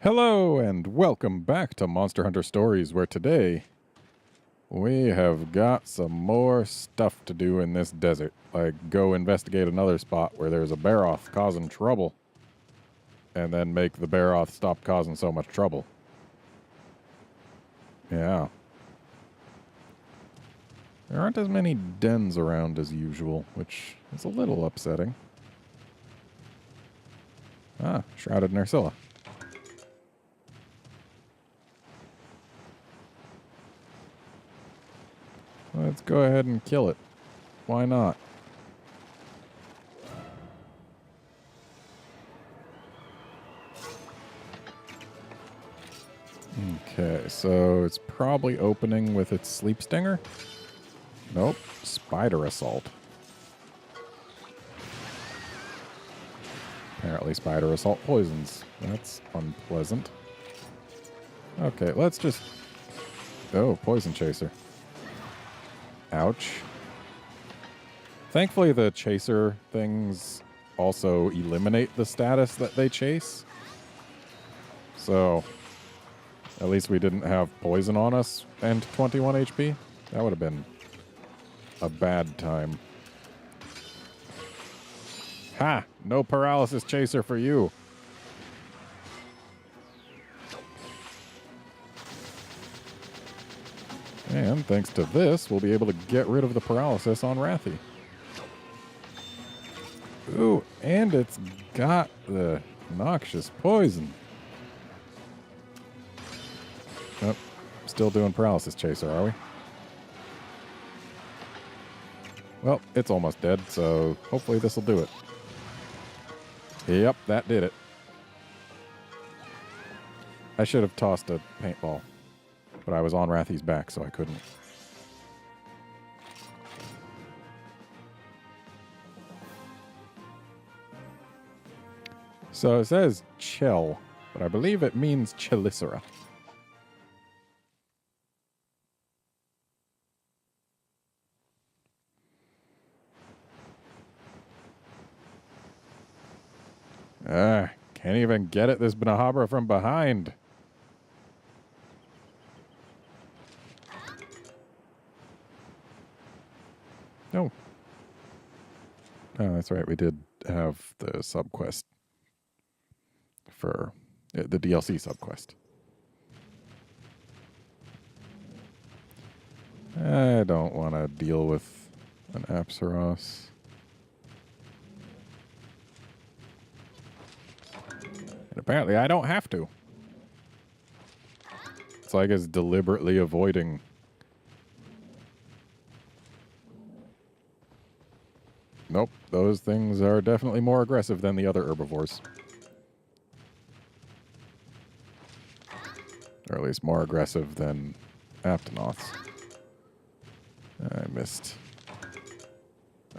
Hello and welcome back to Monster Hunter Stories, where today we have got some more stuff to do in this desert. Like go investigate another spot where there's a Baroth causing trouble, and then make the Baroth stop causing so much trouble. Yeah. There aren't as many dens around as usual, which is a little upsetting. Ah, Shrouded Narcilla. Let's go ahead and kill it. Why not? Okay, so it's probably opening with its sleep stinger. Nope, spider assault. Apparently spider assault poisons. That's unpleasant. Okay, let's just... Oh, poison chaser. Ouch. Thankfully the chaser things also eliminate the status that they chase. So, at least we didn't have poison on us and 21 HP. That would have been a bad time. Ha! No paralysis chaser for you. And thanks to this, we'll be able to get rid of the paralysis on Rathy. Ooh, and it's got the noxious poison. Oh, still doing paralysis chaser, are we? Well, it's almost dead, so hopefully this will do it. Yep, that did it. I should have tossed a paintball, but I was on Rathy's back, so I couldn't. So it says Chell, but I believe it means Chelicera. Can't even get at this Benahabra from behind. No. Oh, that's right. We did have the subquest for the DLC subquest. I don't want to deal with an Apsaros. And apparently I don't have to. It's like it's deliberately avoiding. Nope, those things are definitely more aggressive than the other herbivores. Or at least more aggressive than Aptonoths. I missed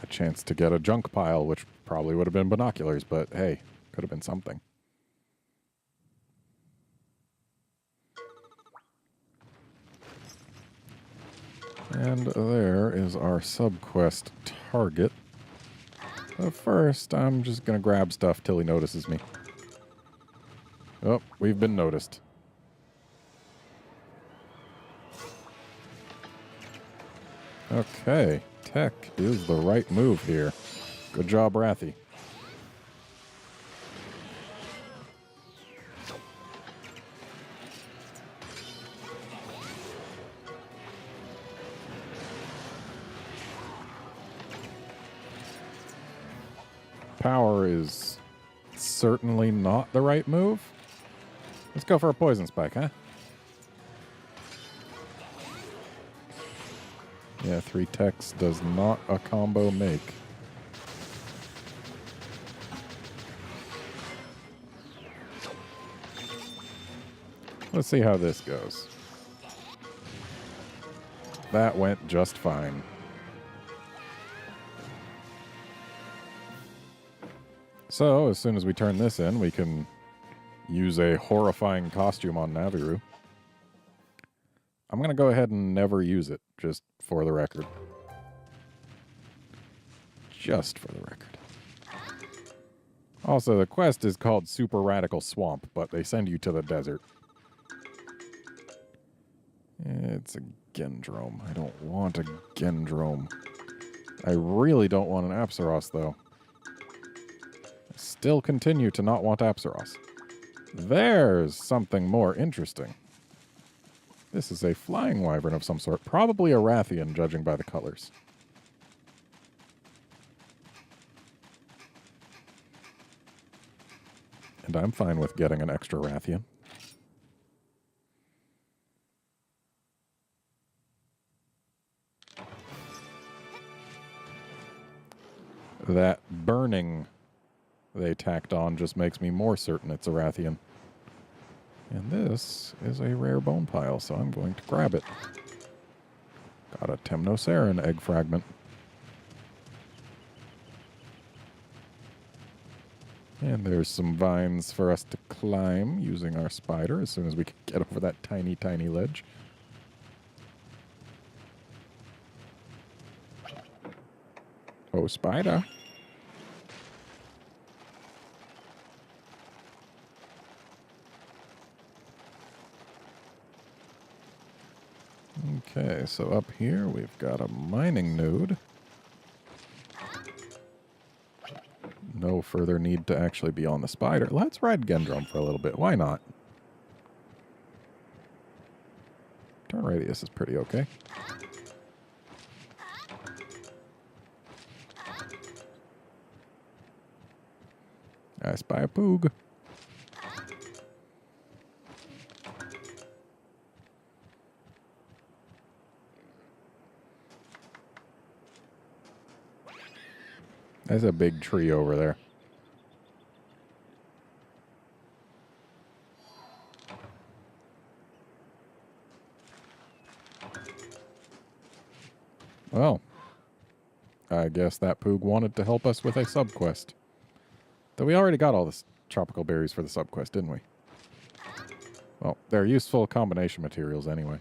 a chance to get a junk pile, which probably would have been binoculars, but hey, could have been something. And there is our subquest target. But first, I'm just going to grab stuff till he notices me. Oh, we've been noticed. Okay, tech is the right move here. Good job, Rathy. Power is certainly not the right move. Let's go for a poison spike, huh? Yeah, 3 techs does not a combo make. Let's see how this goes. That went just fine. So, as soon as we turn this in, we can use a horrifying costume on Naviru. I'm going to go ahead and never use it, just for the record. Just for the record. Also, the quest is called Super Radical Swamp, but they send you to the desert. It's a Gendrome. I don't want a Gendrome. I really don't want an Apsaros, though. I still continue to not want Apsaros. There's something more interesting. This is a flying wyvern of some sort. Probably a Rathian, judging by the colors. And I'm fine with getting an extra Rathian. That burning they tacked on just makes me more certain it's a Rathian. And this is a rare bone pile, so I'm going to grab it. Got a Temnoceran egg fragment. And there's some vines for us to climb using our spider as soon as we can get over that tiny, tiny ledge. Oh, spider. Okay, so up here we've got a mining node. No further need to actually be on the spider. Let's ride Gendrome for a little bit. Why not? Turn radius is pretty okay. I spy a poog. There's a big tree over there. Well, I guess that poog wanted to help us with a subquest. Though we already got all the tropical berries for the subquest, didn't we? Well, they're useful combination materials anyway.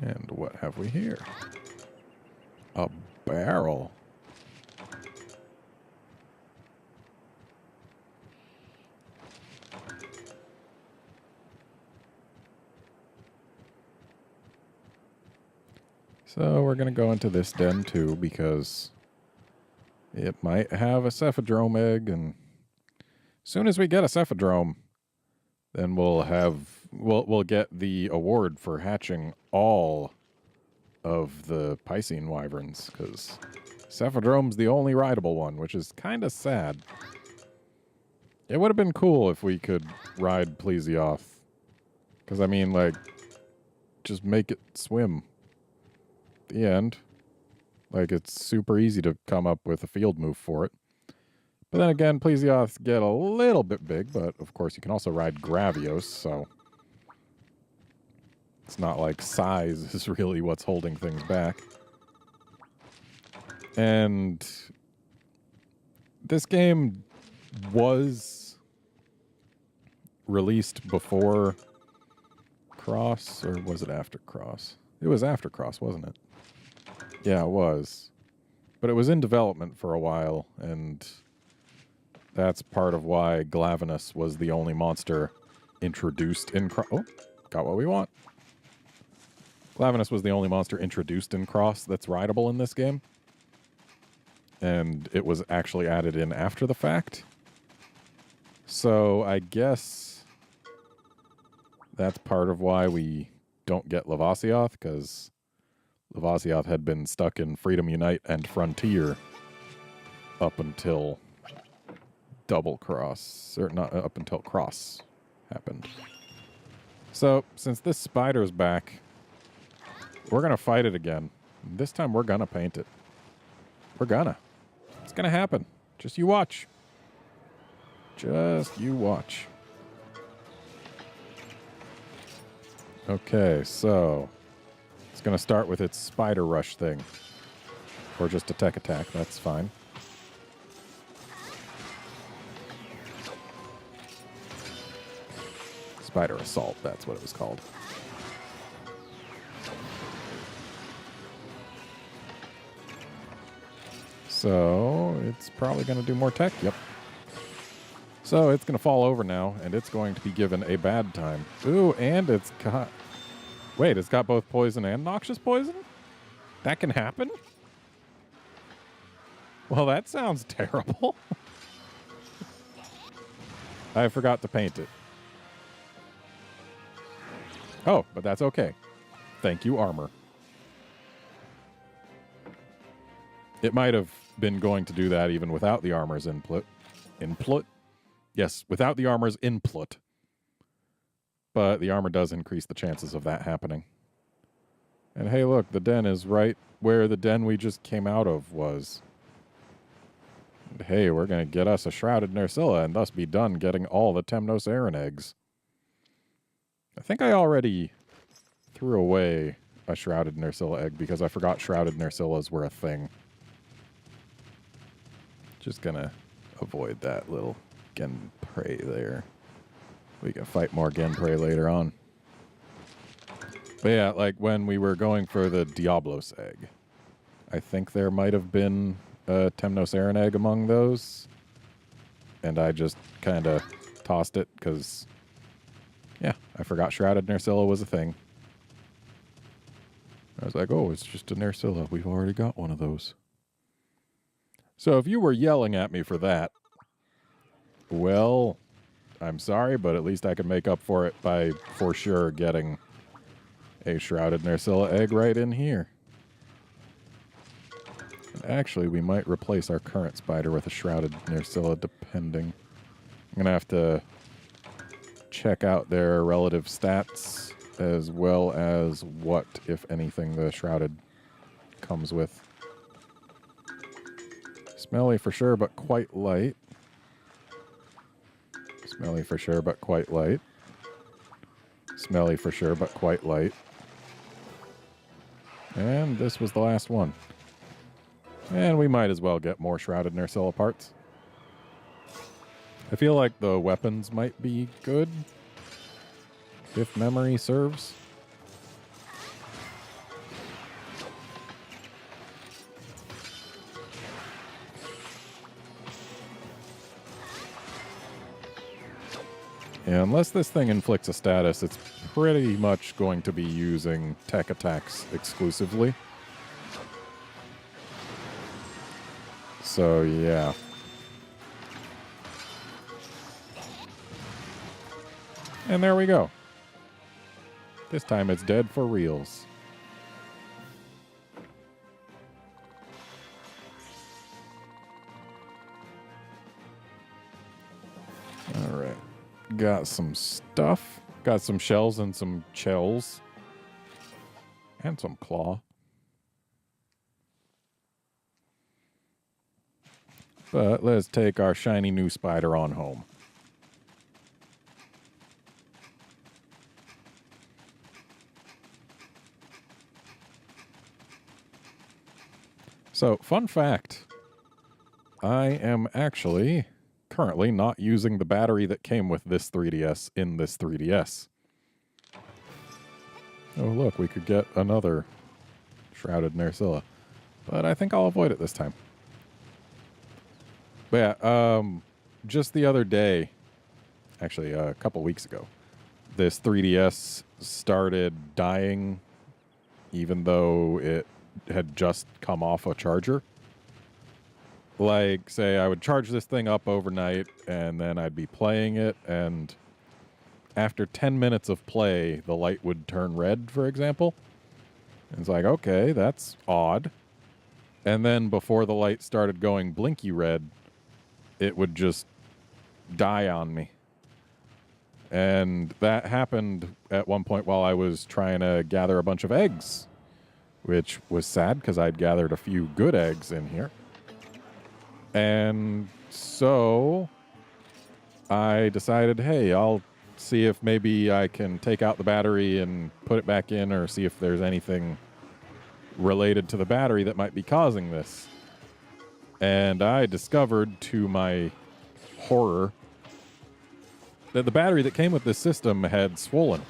And what have we here? A barrel. So we're going to go into this den too because it might have a Cephadrome egg, and as soon as we get a Cephadrome, then we'll get the award for hatching all of the Piscine wyverns, because Cephadrome's the only rideable one, which is kind of sad. It would have been cool if we could ride Plesioth, because I mean, like, just make it swim. The end. Like, it's super easy to come up with a field move for it. But then again, Plesioths get a little bit big, but of course you can also ride Gravios, so it's not like size is really what's holding things back. And this game was released before Cross, or was it after Cross? It was after Cross, wasn't it? Yeah, it was. But it was in development for a while, and that's part of why Glavenus was the only monster introduced in Cross. Oh, got what we want. Glavenus was the only monster introduced in Cross that's rideable in this game. And it was actually added in after the fact. So I guess that's part of why we don't get Lavasioth, because Lavasioth had been stuck in Freedom Unite and Frontier up until Double Cross, or not up until Cross happened. So since this spider's back, we're going to fight it again. This time we're going to paint it. We're gonna. It's going to happen. Just you watch. Just you watch. Okay, so it's going to start with its spider rush thing. Or just a tech attack, that's fine. Spider Assault, that's what it was called. So, it's probably going to do more tech. Yep. So, it's going to fall over now, and it's going to be given a bad time. Ooh, and it's got... Wait, it's got both poison and noxious poison? That can happen? Well, that sounds terrible. I forgot to paint it. Oh, but that's okay. Thank you, armor. It might have been going to do that even without the armor's input. Input? Yes, without the armor's input. But the armor does increase the chances of that happening. And hey, look, the den is right where the den we just came out of was. And hey, we're going to get us a Shrouded Nerscylla and thus be done getting all the Temnos Aran eggs. I think I already threw away a Shrouded Nerscylla egg because I forgot Shrouded Nerscyllas were a thing. Just gonna avoid that little Genprey there. We can fight more Genprey later on. But yeah, like when we were going for the Diablos egg, I think there might have been a Temnos Aran egg among those. And I just kind of tossed it because... yeah, I forgot Shrouded Nerscylla was a thing. I was like, oh, it's just a Nerscylla. We've already got one of those. So if you were yelling at me for that, well, I'm sorry, but at least I can make up for it by, for sure, getting a Shrouded Nerscylla egg right in here. And actually, we might replace our current spider with a Shrouded Nerscylla, depending. I'm going to have to... check out their relative stats as well as what, if anything, the Shrouded comes with. Smelly for sure, but quite light. Smelly for sure, but quite light. Smelly for sure, but quite light. And this was the last one. And we might as well get more Shrouded Nerscylla parts. I feel like the weapons might be good, if memory serves. Yeah, unless this thing inflicts a status, it's pretty much going to be using tech attacks exclusively. So, yeah. And there we go. This time it's dead for reals. All right. Got some stuff. Got some shells and some shells. And some claw. But let's take our shiny new spider on home. So, fun fact. I am actually currently not using the battery that came with this 3DS in this 3DS. Oh, look, we could get another Shrouded Nerscylla. But I think I'll avoid it this time. But yeah, just the other day, actually a couple weeks ago, this 3DS started dying even though it had just come off a charger. Like, say I would charge this thing up overnight and then I'd be playing it, and after 10 minutes of play, the light would turn red, for example. And it's like, okay, that's odd. And then before the light started going blinky red, it would just die on me. And that happened at one point while I was trying to gather a bunch of eggs, which was sad because I'd gathered a few good eggs in here. And so I decided, hey, I'll see if maybe I can take out the battery and put it back in, or see if there's anything related to the battery that might be causing this. And I discovered, to my horror, that the battery that came with this system had swollen.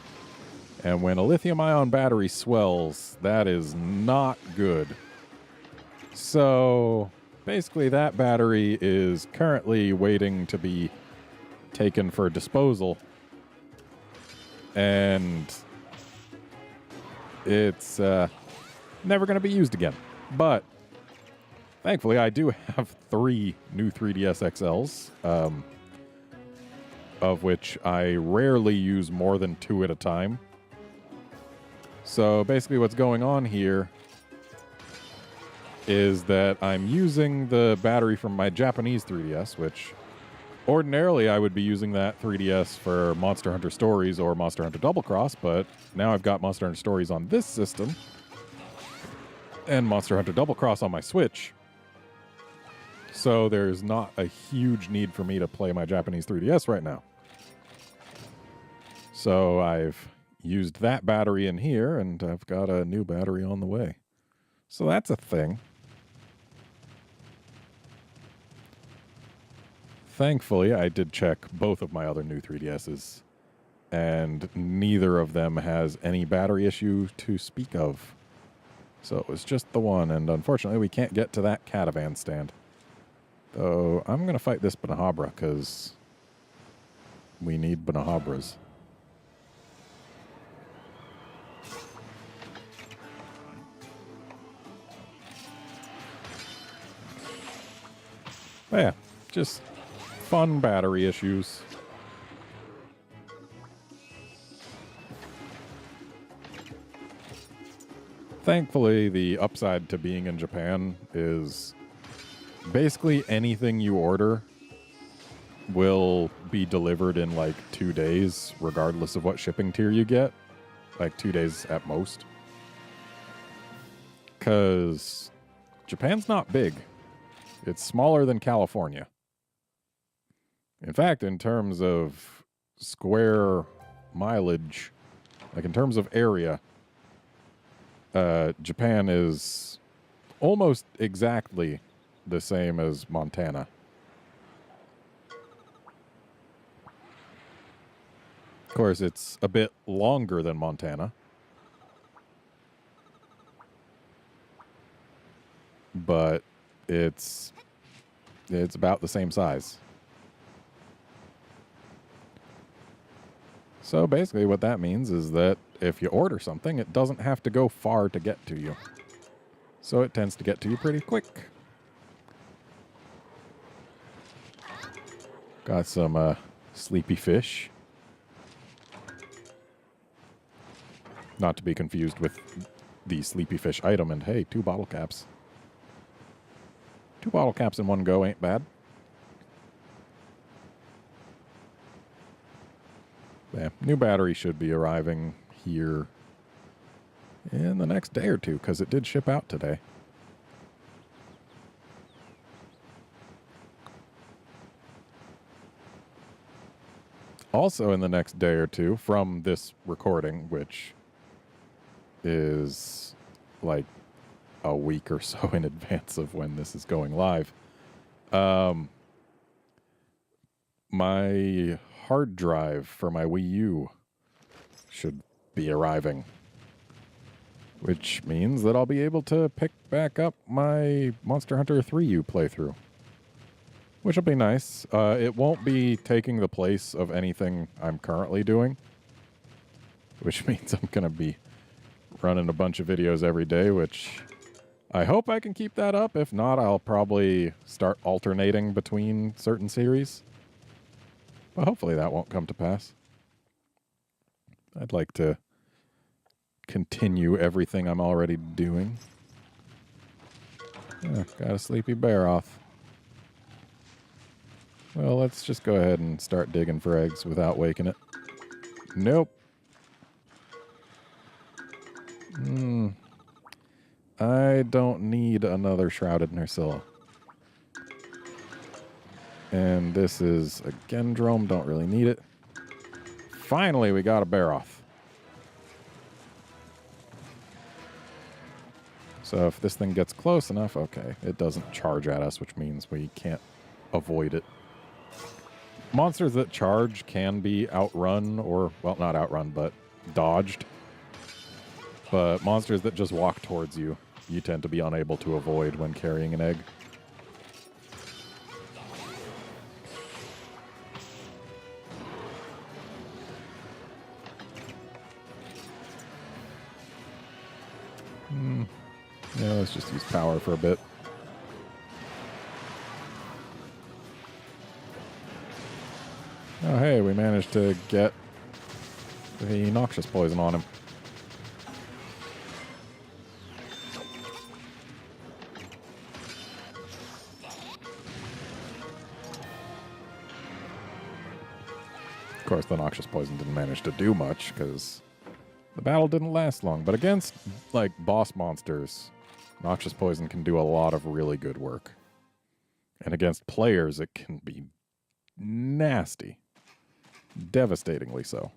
And when a lithium-ion battery swells, that is not good. So basically that battery is currently waiting to be taken for disposal. And it's never going to be used again. But thankfully, I do have 3 new 3DS XLs, of which I rarely use more than 2 at a time. So basically what's going on here is that I'm using the battery from my Japanese 3DS, which ordinarily I would be using that 3DS for Monster Hunter Stories or Monster Hunter Double Cross, but now I've got Monster Hunter Stories on this system and Monster Hunter Double Cross on my Switch. So there's not a huge need for me to play my Japanese 3DS right now. So I've used that battery in here, and I've got a new battery on the way. So that's a thing. Thankfully, I did check both of my other new 3DSs, and neither of them has any battery issue to speak of. So it was just the one, and unfortunately we can't get to that catavan stand. Though I'm going to fight this Banahabra, because we need Banahabras. But yeah, just fun battery issues. Thankfully, the upside to being in Japan is basically anything you order will be delivered in like 2 days, regardless of what shipping tier you get. Like 2 days at most. Because Japan's not big. It's smaller than California. In fact, in terms of square mileage, like in terms of area, Japan is almost exactly the same as Montana. Of course, it's a bit longer than Montana. But it's about the same size. So basically what that means is that if you order something, it doesn't have to go far to get to you. So it tends to get to you pretty quick. Got some sleepy fish. Not to be confused with the sleepy fish item. And hey, 2 bottle caps. 2 bottle caps in one go ain't bad. Yeah, new battery should be arriving here in the next day or 2, because it did ship out today. Also in the next day or 2 from this recording, which is like a week or so in advance of when this is going live, my hard drive for my Wii U should be arriving, which means that I'll be able to pick back up my Monster Hunter 3U playthrough, which will be nice. It won't be taking the place of anything I'm currently doing, which means I'm going to be running a bunch of videos every day, which I hope I can keep that up. If not, I'll probably start alternating between certain series. But hopefully that won't come to pass. I'd like to continue everything I'm already doing. Got a sleepy bear off. Well, let's just go ahead and start digging for eggs without waking it. Nope. I don't need another shrouded Nursilla. And this is a Gendrome. Don't really need it. Finally, we got a Baroth. So if this thing gets close enough, okay, it doesn't charge at us, which means we can't avoid it. Monsters that charge can be outrun, or, well, not outrun, but dodged. But monsters that just walk towards you, you tend to be unable to avoid when carrying an egg. Yeah, let's just use power for a bit. Oh, hey, we managed to get the noxious poison on him. Of course, the noxious poison didn't manage to do much, because the battle didn't last long. But against, like, boss monsters, noxious poison can do a lot of really good work. And against players, it can be nasty. Devastatingly so.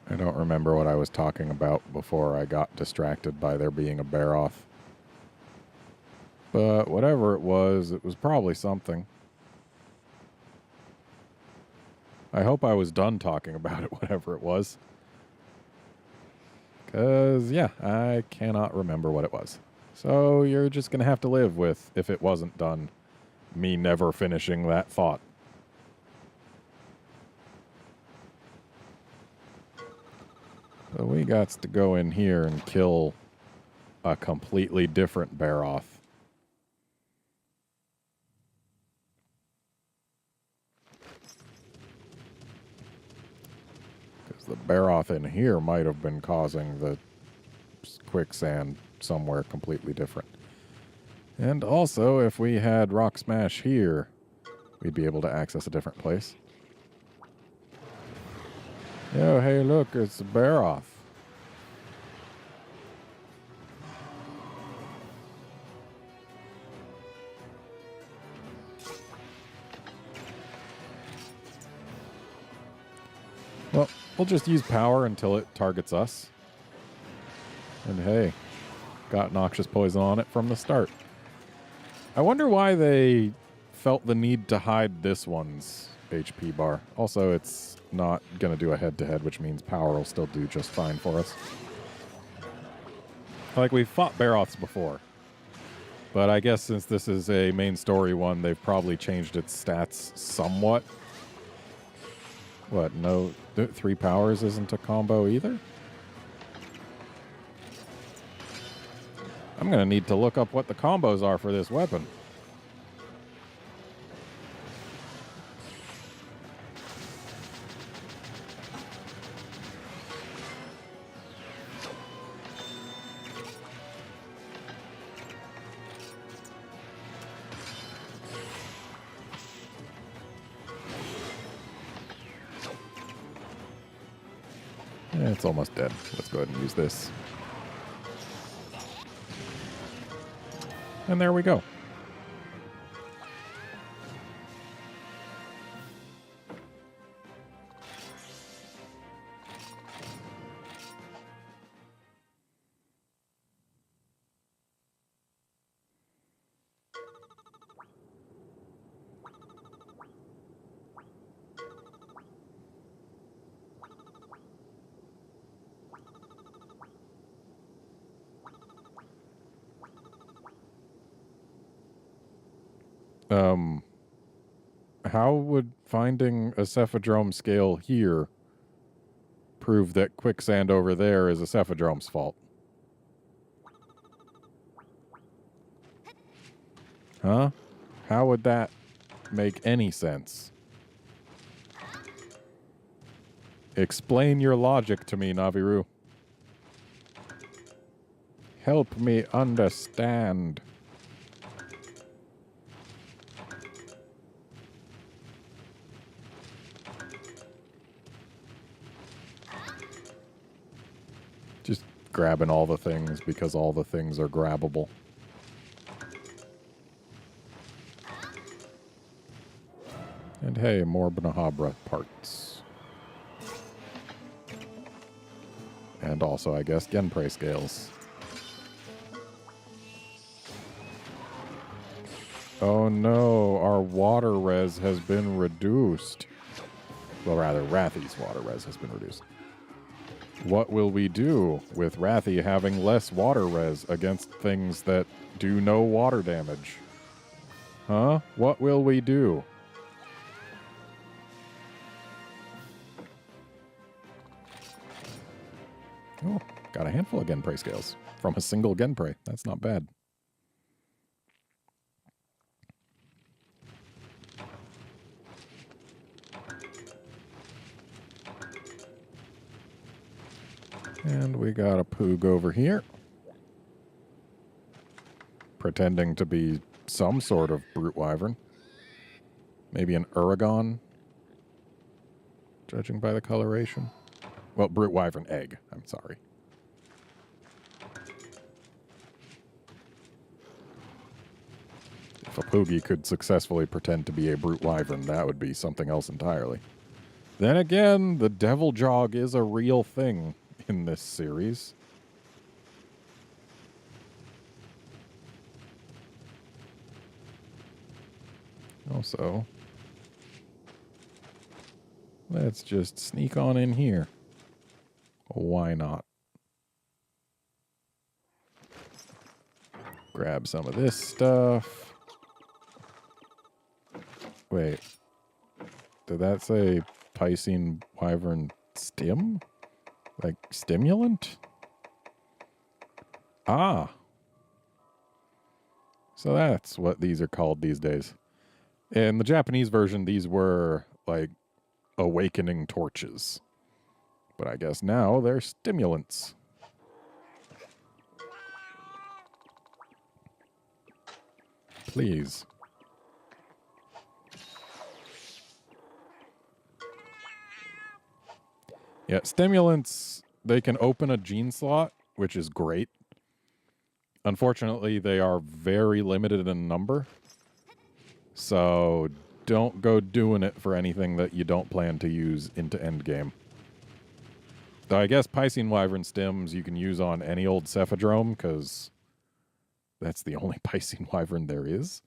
I don't remember what I was talking about before I got distracted by there being a Baroth. But whatever it was probably something. I hope I was done talking about it, whatever it was. Because, yeah, I cannot remember what it was. So you're just going to have to live with, if it wasn't done, me never finishing that thought. So we got to go in here and kill a completely different Baroth. Because the Baroth in here might have been causing the quicksand somewhere completely different. And also, if we had Rock Smash here, we'd be able to access a different place. Oh, hey, look, it's a Baroth. Well, we'll just use power until it targets us. And hey, got noxious poison on it from the start. I wonder why they felt the need to hide this one's HP bar. Also, it's not going to do a head-to-head, which means power will still do just fine for us. Like, we've fought Baroths before. But I guess since this is a main story one, they've probably changed its stats somewhat. What, no, 3 powers isn't a combo either? I'm going to need to look up what the combos are for this weapon. It's almost dead. Let's go ahead and use this. And there we go. How would finding a Cephadrome scale here prove that quicksand over there is a Cephadrome's fault? Huh? How would that make any sense? Explain your logic to me, Naviru. Help me understand. grabbing all the things because all the things are grabbable. And hey, more Banahabra parts. And also, I guess, Genprey scales. Oh no, our water res has been reduced. Well, rather, Rathy's water res has been reduced. What will we do with Rathy having less water res against things that do no water damage? Huh? What will we do? Oh, got a handful of Genprey scales from a single Genprey. That's not bad. And we got a Poog over here. Pretending to be some sort of brute wyvern. Maybe an Uragon, judging by the coloration. Well, brute wyvern egg, I'm sorry. If a Poogie could successfully pretend to be a brute wyvern, that would be something else entirely. Then again, the devil jog is a real thing in this series. Also, let's just sneak on in here. Why not? Grab some of this stuff. Wait. Did that say Piscine Wyvern stim? Like stimulant? Ah. So that's what these are called these days. In the Japanese version, these were like awakening torches. But I guess now they're stimulants. Please. Yeah, stimulants, they can open a gene slot, which is great. Unfortunately, they are very limited in number. So don't go doing it for anything that you don't plan to use into endgame. Though I guess Piscine Wyvern stims you can use on any old Cephadrome, because that's the only Piscine Wyvern there is.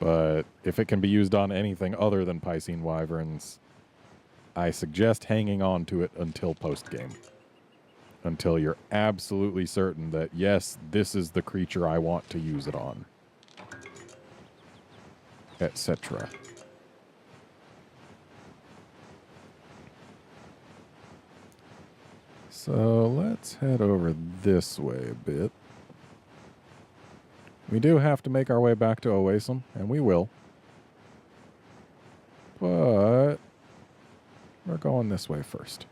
But if it can be used on anything other than Piscine Wyverns, I suggest hanging on to it until post-game. Until you're absolutely certain that, yes, this is the creature I want to use it on. Etc. So let's head over this way a bit. We do have to make our way back to Oasim, and we will. But we're going this way first.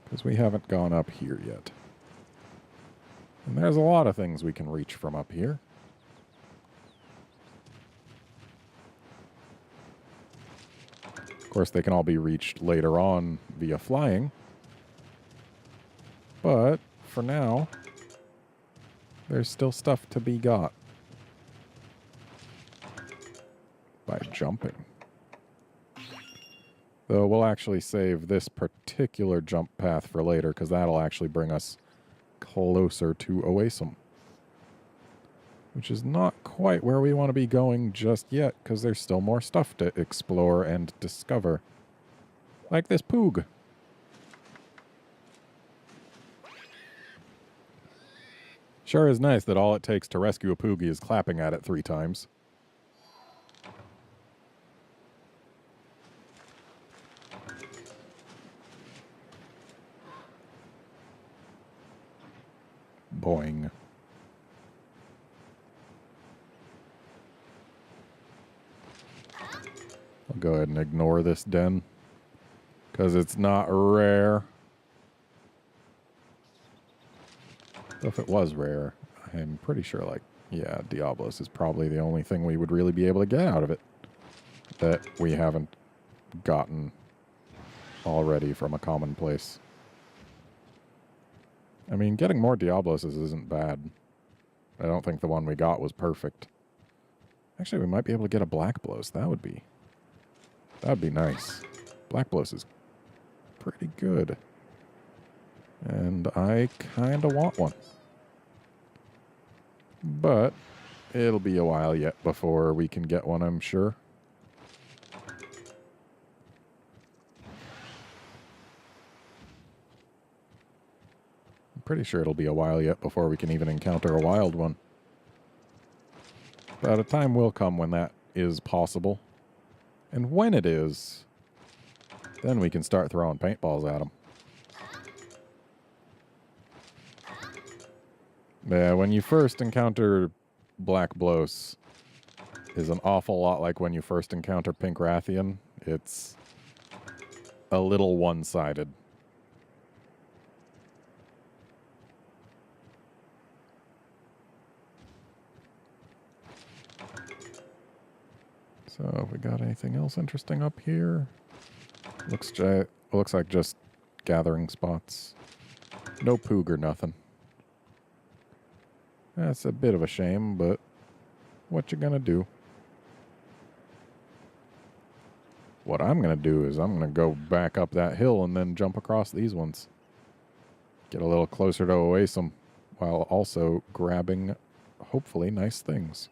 Because we haven't gone up here yet. And there's a lot of things we can reach from up here. Of course, they can all be reached later on via flying. But for now, there's still stuff to be got by jumping. Though we'll actually save this particular jump path for later, because that'll actually bring us closer to Oasim. Which is not quite where we want to be going just yet, because there's still more stuff to explore and discover. Like this Poog. Sure is nice that all it takes to rescue a Poogie is clapping at it 3 times. Boing. I'll go ahead and ignore this den, because it's not rare. If it was rare, I'm pretty sure, like, yeah, Diablos is probably the only thing we would really be able to get out of it that we haven't gotten already from a common place. I mean, getting more Diabloses isn't bad. I don't think the one we got was perfect. Actually, we might be able to get a Black Blows. That'd be nice. Black Blows is pretty good. And I kind of want one. But it'll be a while yet before we can get one, I'm sure. I'm pretty sure it'll be a while yet before we can even encounter a wild one. But a time will come when that is possible. And when it is, then we can start throwing paintballs at them. Yeah, when you first encounter Black Blows, is an awful lot like when you first encounter Pink Rathian. It's a little one-sided. So, have we got anything else interesting up here? Looks like just gathering spots. No poog or nothing. That's a bit of a shame, but what you gonna do? What I'm gonna do is I'm gonna go back up that hill and then jump across these ones. Get a little closer to Oasim while also grabbing, hopefully, nice things.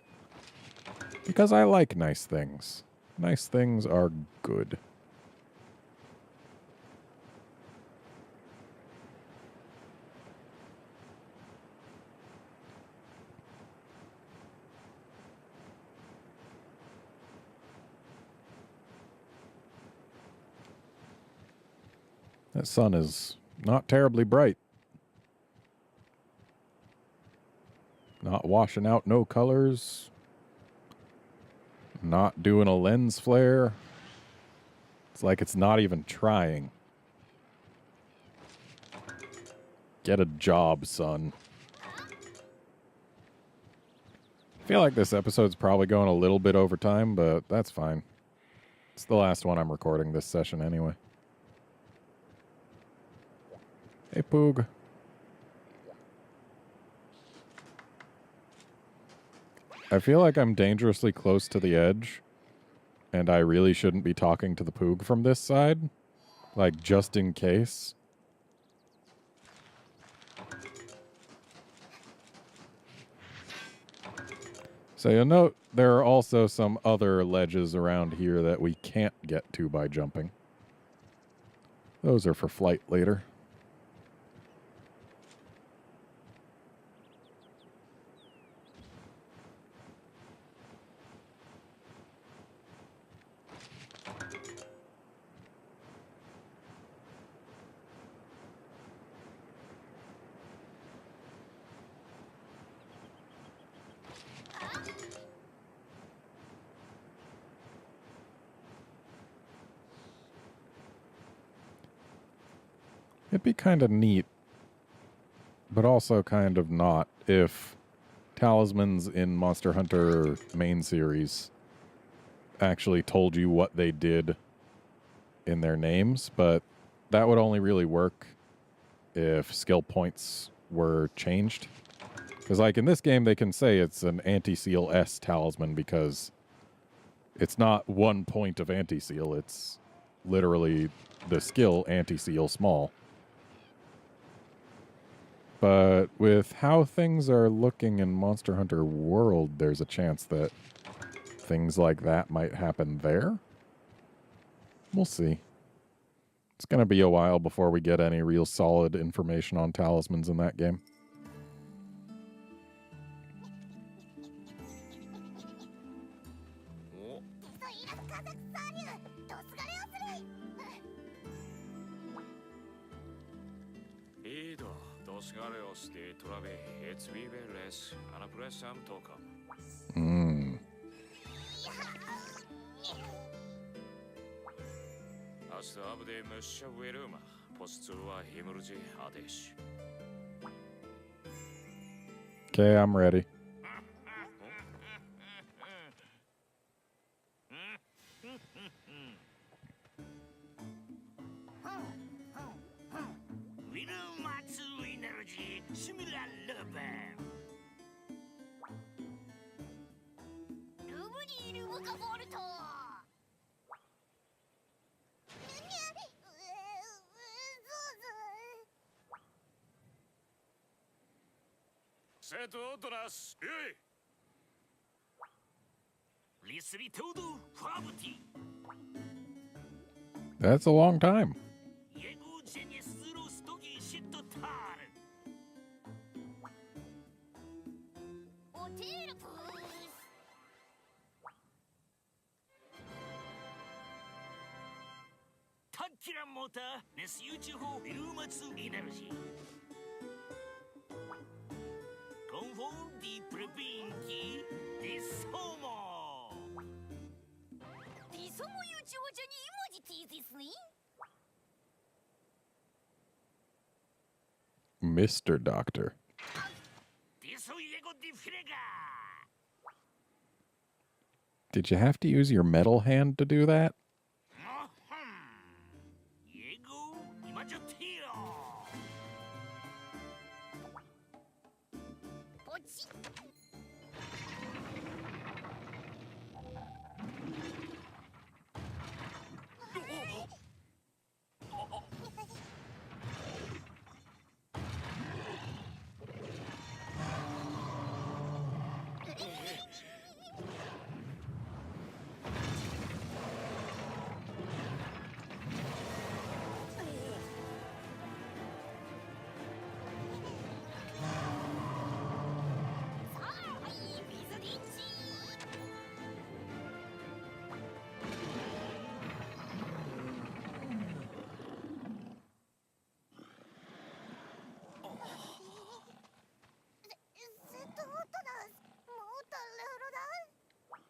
Because I like nice things. Nice things are good. That sun is not terribly bright. Not washing out no colors. Not doing a lens flare. It's like it's not even trying. Get a job, son. I feel like this episode's probably going a little bit over time, but that's fine. It's the last one I'm recording this session anyway. Hey, Poog. I feel like I'm dangerously close to the edge, and I really shouldn't be talking to the Poog from this side. Like, just in case. So you'll note there are also some other ledges around here that we can't get to by jumping. Those are for flight later. It'd be kind of neat, but also kind of not, if talismans in Monster Hunter main series actually told you what they did in their names, but that would only really work if skill points were changed. Because, like, in this game, they can say it's an anti-seal S talisman because it's not 1 point of anti-seal, it's literally the skill anti-seal small. But with how things are looking in Monster Hunter World, there's a chance that things like that might happen there. We'll see. It's going to be a while before we get any real solid information on talismans in that game. Okay, I'm ready. That's a long time. Mr. Doctor. Did you have to use your metal hand to do that?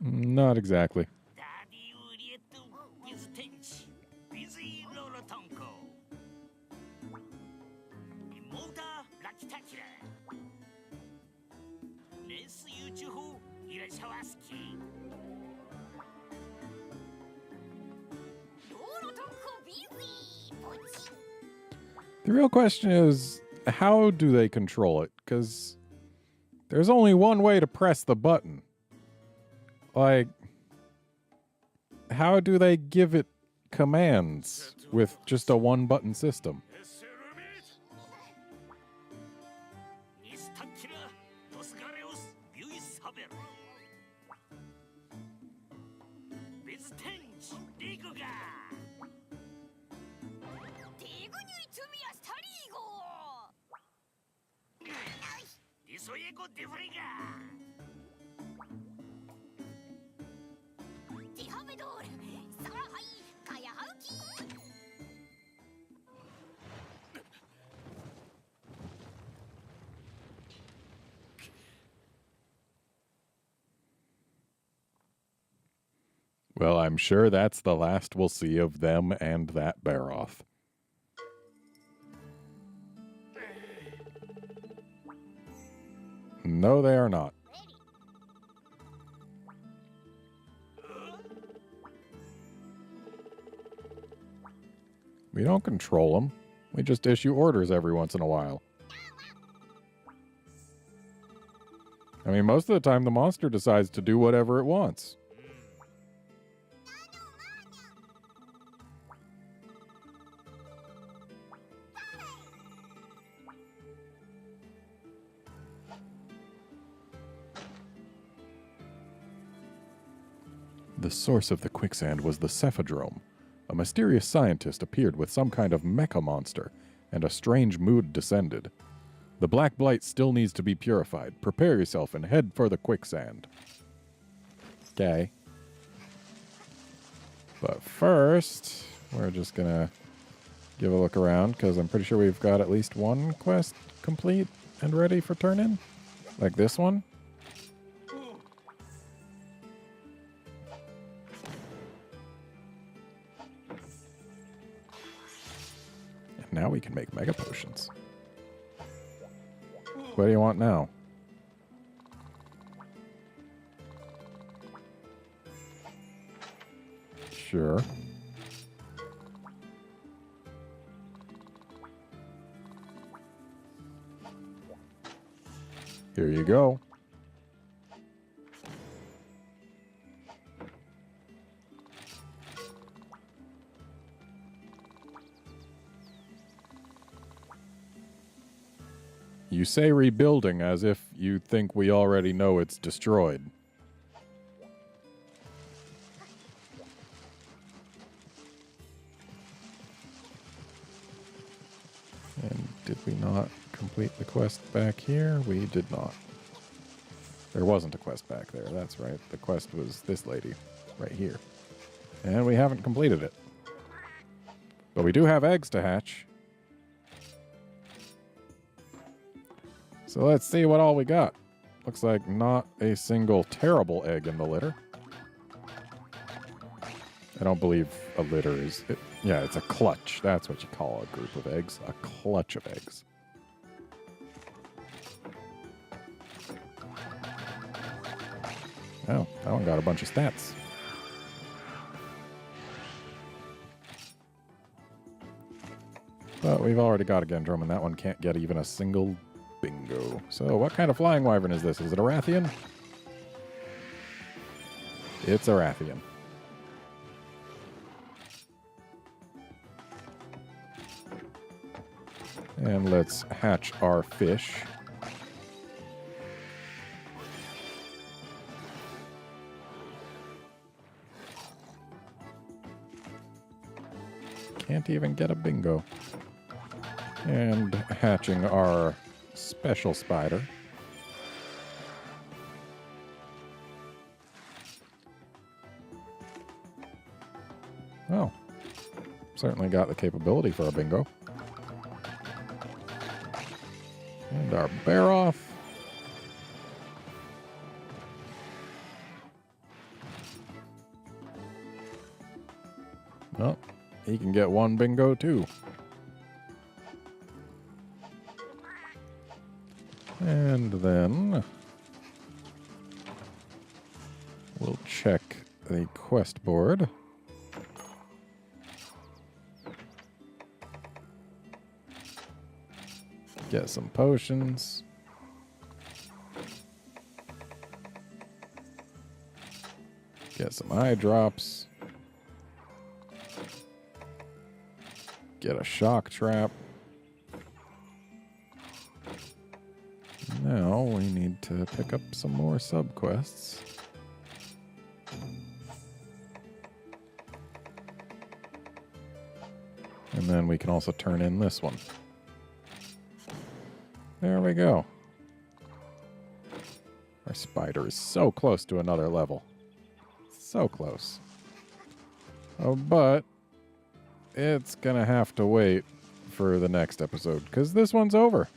Not exactly. The real question is, how do they control it? Because there's only one way to press the button. Like, how do they give it commands with just a one-button system? Well, I'm sure that's the last we'll see of them and that Baroth. No, they are not. We don't control them. We just issue orders every once in a while. I mean, most of the time the monster decides to do whatever it wants. The source of the quicksand was the Cephadrome. A mysterious scientist appeared with some kind of mecha monster, and a strange mood descended. The Black Blight still needs to be purified. Prepare yourself and head for the quicksand. Okay. But first, we're just gonna give a look around, because I'm pretty sure we've got at least one quest complete and ready for turn-in. Like this one. Now we can make mega potions. What do you want now? Sure. Here you go. You say rebuilding as if you think we already know it's destroyed. And did we not complete the quest back here? We did not. There wasn't a quest back there, that's right. The quest was this lady, right here. And we haven't completed it. But we do have eggs to hatch. So let's see what all we got. Looks like not a single terrible egg in the litter. I don't believe a litter is... yeah, it's a clutch. That's what you call a group of eggs. A clutch of eggs. Oh, that one got a bunch of stats. But we've already got a Gendrum, and that one can't get even a single bingo. So what kind of flying wyvern is this? Is it a Rathian? It's a Rathian. And let's hatch our fish. Can't even get a bingo. And hatching our special spider. Oh. Certainly got the capability for a bingo. And our bear off. Well, he can get one bingo too. And then we'll check the quest board. Get some potions. Get some eye drops. Get a shock trap. Now we need to pick up some more subquests. And then we can also turn in this one. There we go. Our spider is so close to another level. So close. Oh, but it's gonna have to wait for the next episode, because this one's over.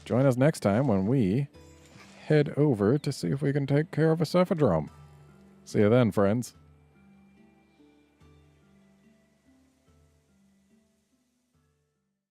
Join us next time when we head over to see if we can take care of a Cephadrome. See you then, friends.